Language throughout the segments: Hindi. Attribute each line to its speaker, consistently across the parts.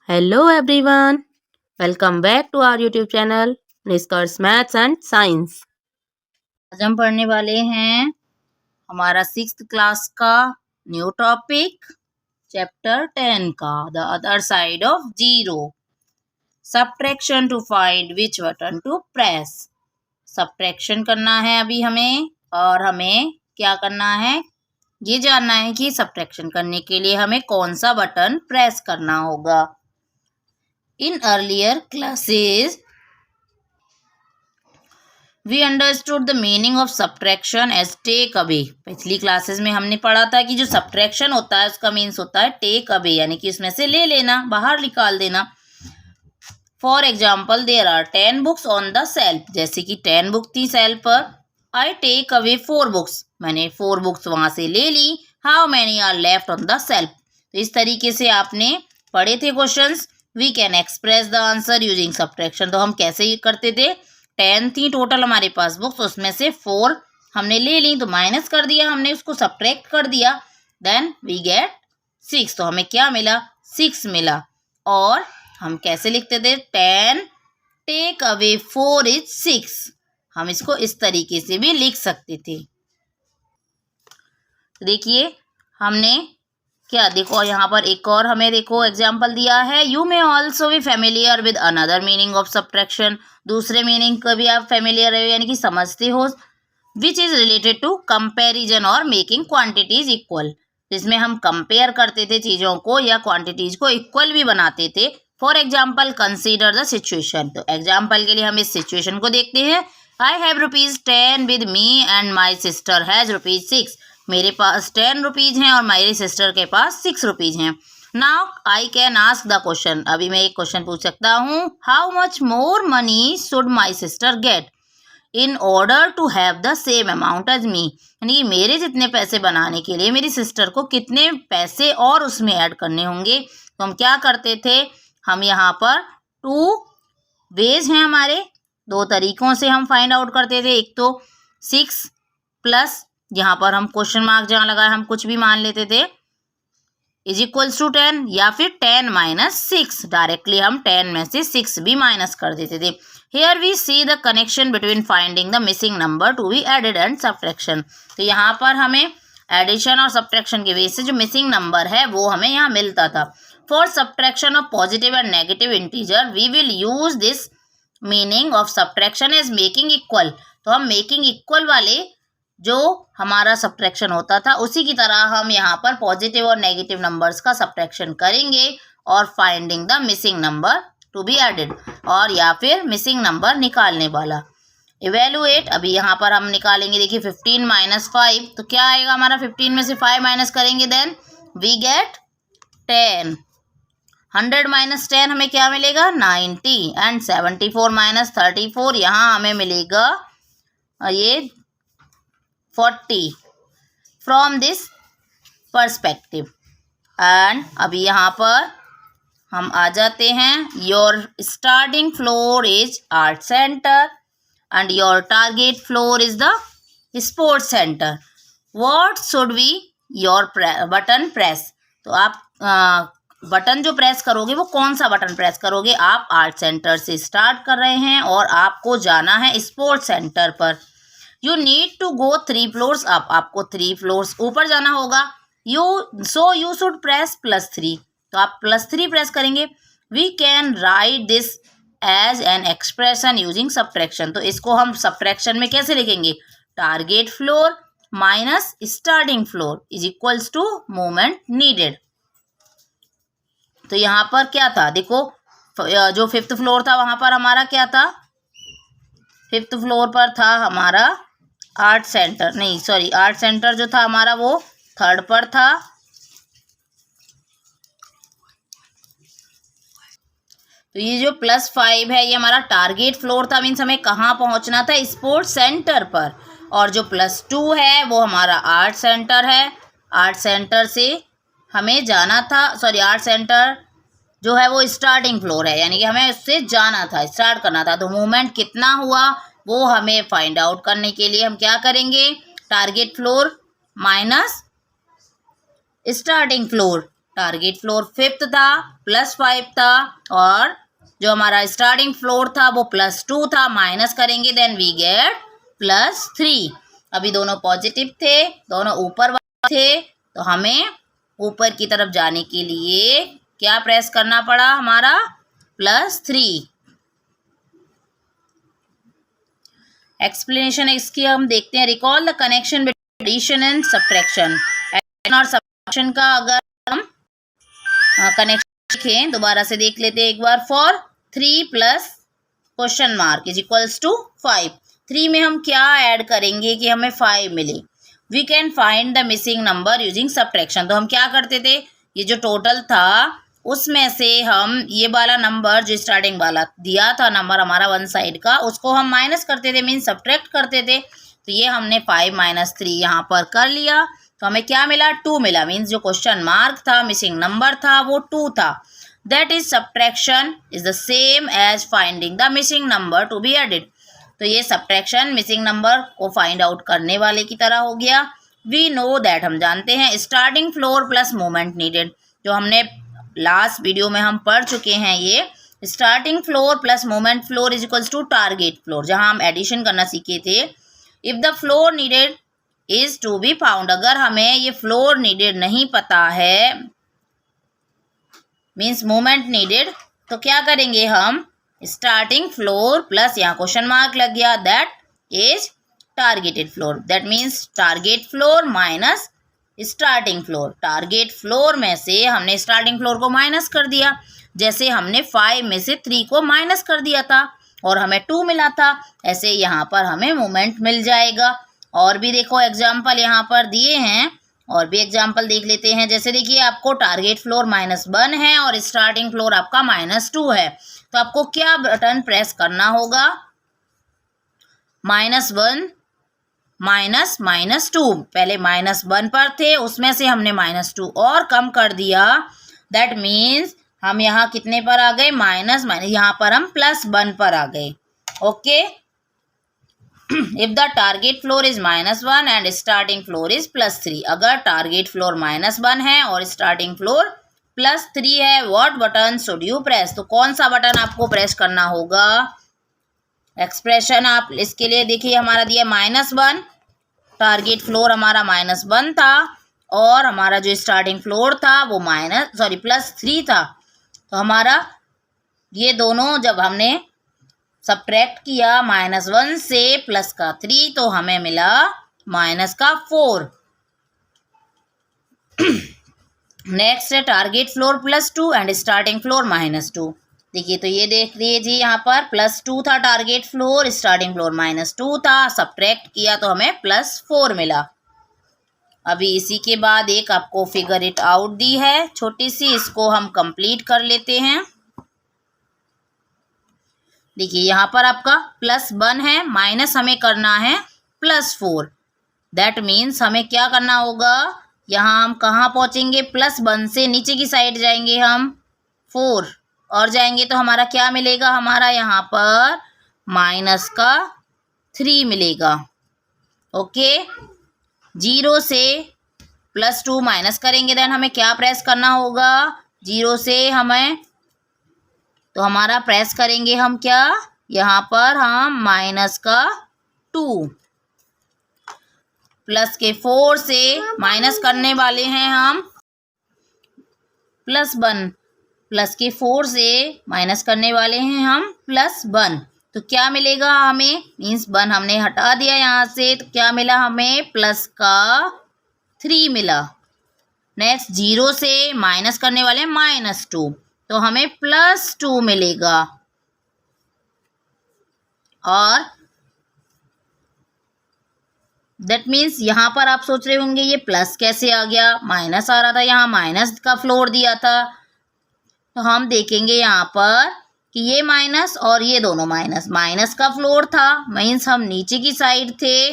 Speaker 1: Hello everyone, welcome back to our YouTube channel निष्कर्ष मैथ्स एंड साइंस। आज हम पढ़ने वाले हैं हमारा 6th क्लास का न्यू टॉपिक चैप्टर 10 का the other side of zero, subtraction to find which button to press. Subtraction करना है अभी हमें, और हमें क्या करना है ये जानना है कि सब्ट्रैक्शन करने के लिए हमें कौन सा बटन प्रेस करना होगा। In earlier classes, we understood the meaning of subtraction as take away। पिछली क्लासेस में हमने पढ़ा था कि जो सब्ट्रैक्शन होता है उसका मीन्स होता है टेक अवे, यानी कि उसमें से ले लेना, बाहर निकाल देना। For example there are 10 books on the shelf, जैसे कि 10 बुक थी सेल्फ पर। आई टेक अवे 4 बुक्स, मैंने 4 बुक्स वहां से ले ली। How many are left on the shelf. तो इस तरीके से आपने पढ़े थे questions. We can express the answer using subtraction. तो हम कैसे करते थे, 10 थी टोटल हमारे पास बुक्स, उसमें से 4 हमने ले ली, तो माइनस कर दिया हमने, उसको सब्ट्रैक्ट कर दिया, देन वी गेट 6। तो हमें क्या मिला, 6 मिला। और हम कैसे लिखते थे, 10 टेक अवे 4 इज 6। हम इसको इस तरीके से भी लिख सकते थे। देखिए हमने क्या, देखो यहाँ पर एक और हमें देखो एग्जाम्पल दिया है। You may also be familiar with another meaning of subtraction. दूसरे मीनिंग का भी आप फेमिलियर है, यानी कि समझते हो। Which is related to comparison और मेकिंग क्वांटिटीज इक्वल, जिसमें हम कंपेयर करते थे चीजों को या क्वांटिटीज को इक्वल भी बनाते थे। For example consider the situation. तो एग्जाम्पल के लिए हम इस सिचुएशन को देखते हैं। I have ₹10 with me and my sister has ₹6। मेरे पास 10 रुपीज हैं और मेरी सिस्टर के पास 6 रुपीज हैं। Now I can ask the question. अभी मैं एक क्वेश्चन पूछ सकता हूँ। How much more money should my sister get in order to have the same amount as me. यानी कि मेरे जितने पैसे बनाने के लिए मेरी सिस्टर को कितने पैसे और उसमें ऐड करने होंगे। तो हम क्या करते थे, हम यहाँ पर 2 वेज हैं हमारे, 2 तरीकों से हम फाइंड आउट करते थे। एक तो 6 प्लस, यहाँ पर हम क्वेश्चन मार्क जहाँ लगाए हम कुछ भी मान लेते थे, इज इक्वल्स टू 10, या फिर 10 माइनस 6। डायरेक्टली हम 10 में से 6 भी माइनस कर देते थे। Here we see the connection between finding the missing number to be added and subtraction. तो यहाँ पर हमें एडिशन और सब्ट्रैक्शन के बेस से जो मिसिंग नंबर है वो हमें यहाँ मिलता था। For subtraction of positive and negative integer we will use this meaning of subtraction as making equal. तो हम मेकिंग इक्वल वाले जो हमारा सब्ट्रैक्शन होता था उसी की तरह हम यहाँ पर पॉजिटिव और नेगेटिव नंबर्स का सब्ट्रैक्शन करेंगे और finding the missing number to be added, और या फिर मिसिंग नंबर निकालने वाला। इवेलुएट, अभी यहाँ पर हम निकालेंगे। देखिए 15 माइनस 5, तो क्या आएगा हमारा, 15 में से 5 माइनस करेंगे, देन वी गेट 10। 100 माइनस 10 हमें क्या मिलेगा, 90। एंड 74 माइनस 34, यहाँ हमें मिलेगा ये 40 फ्रॉम दिस पर्सपेक्टिव। एंड अभी यहाँ पर हम आ जाते हैं। Your starting floor is art centre and your target floor is the sports centre. What should be your button press. तो आप बटन जो प्रेस करोगे वो कौन सा बटन प्रेस करोगे। आप आर्ट सेंटर से स्टार्ट कर रहे हैं और आपको जाना है स्पोर्ट्स सेंटर पर। You need to go 3 floors up, आपको 3 फ्लोर्स ऊपर जाना होगा। यू शुड प्रेस +3, तो आप +3 प्रेस करेंगे। We can write this as an expression using subtraction. तो इसको हम सब्ट्रैक्शन में कैसे लिखेंगे, target floor minus starting floor is equals to movement needed. तो यहाँ पर क्या था, देखो जो 5th फ्लोर था वहां पर हमारा क्या था, 5th फ्लोर पर था हमारा आर्ट सेंटर, नहीं सॉरी, आर्ट सेंटर जो था हमारा वो 3rd पर था। तो ये जो +5 है ये हमारा टारगेट फ्लोर था, मीन्स हमें कहाँ पहुंचना था, स्पोर्ट्स सेंटर पर। और जो +2 है वो हमारा आर्ट सेंटर है। आर्ट सेंटर से हमें जाना था, सॉरी आर्ट सेंटर जो है वो स्टार्टिंग फ्लोर है, यानी कि हमें उससे जाना था, स्टार्ट करना था। तो मूवमेंट कितना हुआ वो हमें फाइंड आउट करने के लिए हम क्या करेंगे, target floor minus starting floor target floor 5th था, +5 था, और जो हमारा स्टार्टिंग फ्लोर था वो +2 था, माइनस करेंगे देन वी गेट +3। अभी दोनों पॉजिटिव थे, दोनों ऊपर वाले थे, तो हमें ऊपर की तरफ जाने के लिए क्या प्रेस करना पड़ा, हमारा +3। एक्सप्लेनेशन इसकी हम देखते हैं। Recall the connection between addition and subtraction. Addition और सब्ट्रैक्शन का अगर हम कनेक्शन देखें, दोबारा से देख लेते हैं एक बार। For 3 plus question mark is equals to 5। 3 में हम क्या ऐड करेंगे कि हमें 5 मिले। We can find the missing number using subtraction. तो हम क्या करते थे, ये जो टोटल था उसमें से हम ये वाला नंबर जो स्टार्टिंग वाला दिया था नंबर हमारा वन साइड का, उसको हम माइनस करते थे, मीन सब्ट्रैक्ट करते थे। तो ये हमने 5 - 3 यहाँ पर कर लिया, तो हमें क्या मिला, 2 मिला। मीन्स जो क्वेश्चन मार्क था, मिसिंग नंबर था, वो 2 था। That is subtraction is the same as finding the missing number to be added. तो ये सब्ट्रैक्शन मिसिंग नंबर को फाइंड आउट करने वाले की तरह हो गया। वी नो दैट, हम जानते हैं, starting floor plus moment needed, जो हमने लास्ट वीडियो में हम पढ़ चुके हैं। ये starting floor plus moment floor is equals to target floor, जहां हम एडिशन करना सीखे थे। If the floor needed is to be found, अगर हमें ये फ्लोर नीडेड नहीं पता है, मीन्स मोमेंट नीडेड, तो क्या करेंगे हम, स्टार्टिंग फ्लोर प्लस यहाँ क्वेश्चन मार्क लग गया, that is targeted floor. That means target floor minus starting floor. Target floor में से हमने स्टार्टिंग फ्लोर को माइनस कर दिया, जैसे हमने 5 में से 3 को माइनस कर दिया था और हमें 2 मिला था, ऐसे यहाँ पर हमें मोमेंट मिल जाएगा। और भी देखो एग्जाम्पल यहाँ पर दिए हैं, और भी एग्जाम्पल देख लेते हैं। जैसे देखिए आपको टारगेट फ्लोर -1 है और स्टार्टिंग फ्लोर आपका -2 है, तो आपको क्या बटन प्रेस करना होगा, -1 -2। पहले -1 पर थे, उसमें से हमने -2 और कम कर दिया। दैट मीन्स हम यहाँ कितने पर आ गए, माइनस, यहाँ पर हम +1 पर आ गए। Okay, if the target floor is -1 and starting floor is +3, अगर टारगेट फ्लोर -1 है और स्टार्टिंग फ्लोर +3 है, what button should you press, तो कौन सा बटन आपको प्रेस करना होगा। एक्सप्रेशन आप इसके लिए देखिए, हमारा दिया -1, टारगेट फ्लोर हमारा -1 था और हमारा जो स्टार्टिंग फ्लोर था वो +3 था। तो हमारा ये दोनों जब हमने सब्ट्रैक्ट किया -1 से +3, तो हमें मिला -4। नेक्स्ट है target floor +2 and starting floor -2। देखिए, तो ये देख लीजिए यहाँ पर +2 था टारगेट फ्लोर, स्टार्टिंग फ्लोर -2 था, सब्ट्रैक्ट किया तो हमें +4 मिला। अभी इसी के बाद एक आपको फिगर इट आउट दी है छोटी सी, इसको हम कंप्लीट कर लेते हैं। देखिए यहाँ पर आपका +1 है, माइनस हमें करना है +4। दैट मीन्स हमें क्या करना होगा, यहाँ हम कहाँ पहुँचेंगे, +1 से नीचे की साइड जाएंगे हम 4 और जाएंगे तो हमारा क्या मिलेगा, हमारा यहाँ पर -3 मिलेगा। ओके, 0 से +2 माइनस करेंगे, देन हमें क्या प्रेस करना होगा, 0 से हमें, तो हमारा प्रेस करेंगे हम क्या, यहाँ पर हम -2 प्लस के 4 से माइनस करने वाले हैं हम +1, प्लस के 4 से माइनस करने वाले हैं हम +1। तो क्या मिलेगा हमें, मीन्स 1 हमने हटा दिया यहाँ से, तो क्या मिला हमें, +3 मिला। नेक्स्ट 0 से माइनस करने वाले हैं -2, तो हमें +2 मिलेगा। और दैट मीन्स यहाँ पर आप सोच रहे होंगे ये प्लस कैसे आ गया, माइनस आ रहा था, यहाँ माइनस का फ्लोर दिया था। तो हम देखेंगे यहाँ पर कि ये माइनस और ये दोनों माइनस का फ्लोर था, मीन्स हम नीचे की साइड थे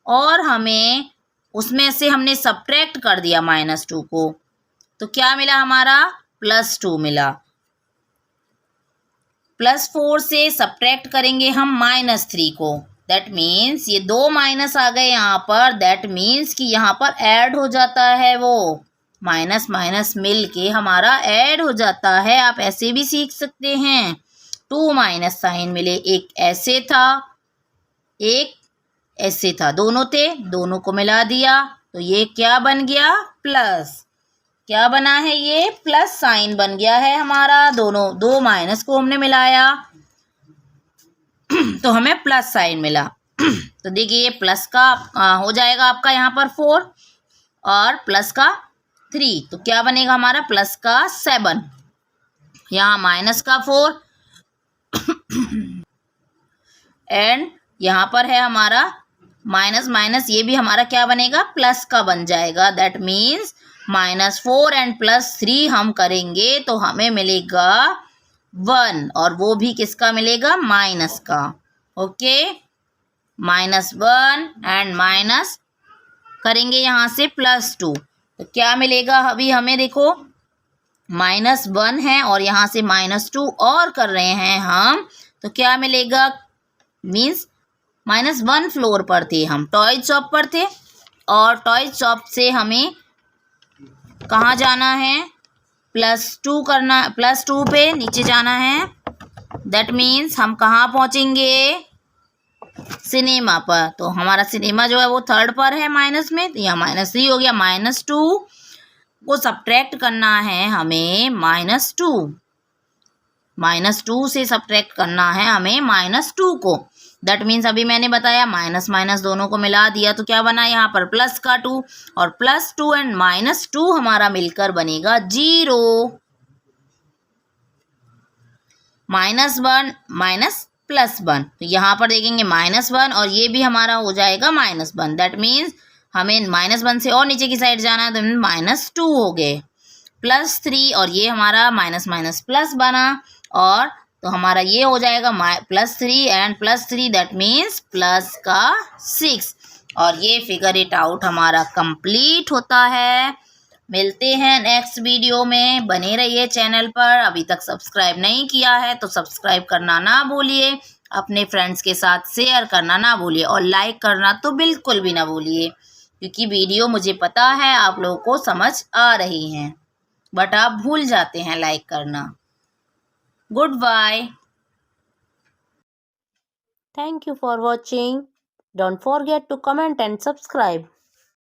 Speaker 1: और हमें उसमें से हमने सब्ट्रैक्ट कर दिया -2 को, तो क्या मिला हमारा, +2 मिला। +4 से सब्ट्रैक्ट करेंगे हम -3 को, दैट मीन्स ये 2 माइनस आ गए यहाँ पर, दैट मीन्स कि यहाँ पर ऐड हो जाता है वो माइनस माइनस मिल के हमारा ऐड हो जाता है। आप ऐसे भी सीख सकते हैं, 2 माइनस साइन मिले, एक ऐसे था एक ऐसे था, दोनों थे, दोनों को मिला दिया तो ये क्या बन गया, प्लस। क्या बना है, ये प्लस साइन बन गया है हमारा। दोनों 2 माइनस को हमने मिलाया तो हमें प्लस साइन मिला। तो देखिए ये प्लस का हो जाएगा आपका यहाँ पर 4 और प्लस का 3, तो क्या बनेगा हमारा, प्लस का 7, यहाँ माइनस का 4 एंड यहाँ पर है हमारा माइनस माइनस, ये भी हमारा क्या बनेगा, प्लस का बन जाएगा। दैट मीन्स -4 एंड +3 हम करेंगे तो हमें मिलेगा 1, और वो भी किसका मिलेगा, माइनस का। ओके, -1 एंड माइनस करेंगे यहाँ से +2, तो क्या मिलेगा अभी हमें, देखो -1 है और यहाँ से -2 और कर रहे हैं हम, तो क्या मिलेगा, मीन्स -1 फ्लोर पर थे हम, टॉय शॉप पर थे, और टॉय शॉप से हमें कहाँ जाना है, +2 करना, +2 पे नीचे जाना है। दैट मीन्स हम कहाँ पहुँचेंगे, सिनेमा पर। तो हमारा सिनेमा जो है वो 3rd पर है माइनस में, तो यहाँ -3 हो गया। -2 को सब्ट्रैक्ट करना है हमें, -2 से सब्ट्रैक्ट करना है हमें -2 को। दैट मीन्स अभी मैंने बताया माइनस माइनस दोनों को मिला दिया तो क्या बना यहाँ पर, प्लस का 2, और +2 एंड -2 हमारा मिलकर बनेगा 0। -1 माइनस +1, तो यहाँ पर देखेंगे -1 और ये भी हमारा हो जाएगा -1। दैट मीन्स हमें -1 से और नीचे की साइड जाना है तो -2 हो गए, +3 और ये हमारा माइनस माइनस प्लस बना, और तो हमारा ये हो जाएगा +3 एंड +3 दैट मीन्स प्लस का 6, और ये फिगर इट आउट हमारा कंप्लीट होता है। मिलते हैं नेक्स्ट वीडियो में, बने रहिए चैनल पर। अभी तक सब्सक्राइब नहीं किया है तो सब्सक्राइब करना ना भूलिए, अपने फ्रेंड्स के साथ शेयर करना ना भूलिए, और लाइक करना तो बिल्कुल भी ना भूलिए, क्योंकि वीडियो मुझे पता है आप लोगों को समझ आ रही हैं, बट आप भूल जाते हैं लाइक करना। Goodbye.
Speaker 2: Thank you for watching. Don't forget to comment and subscribe.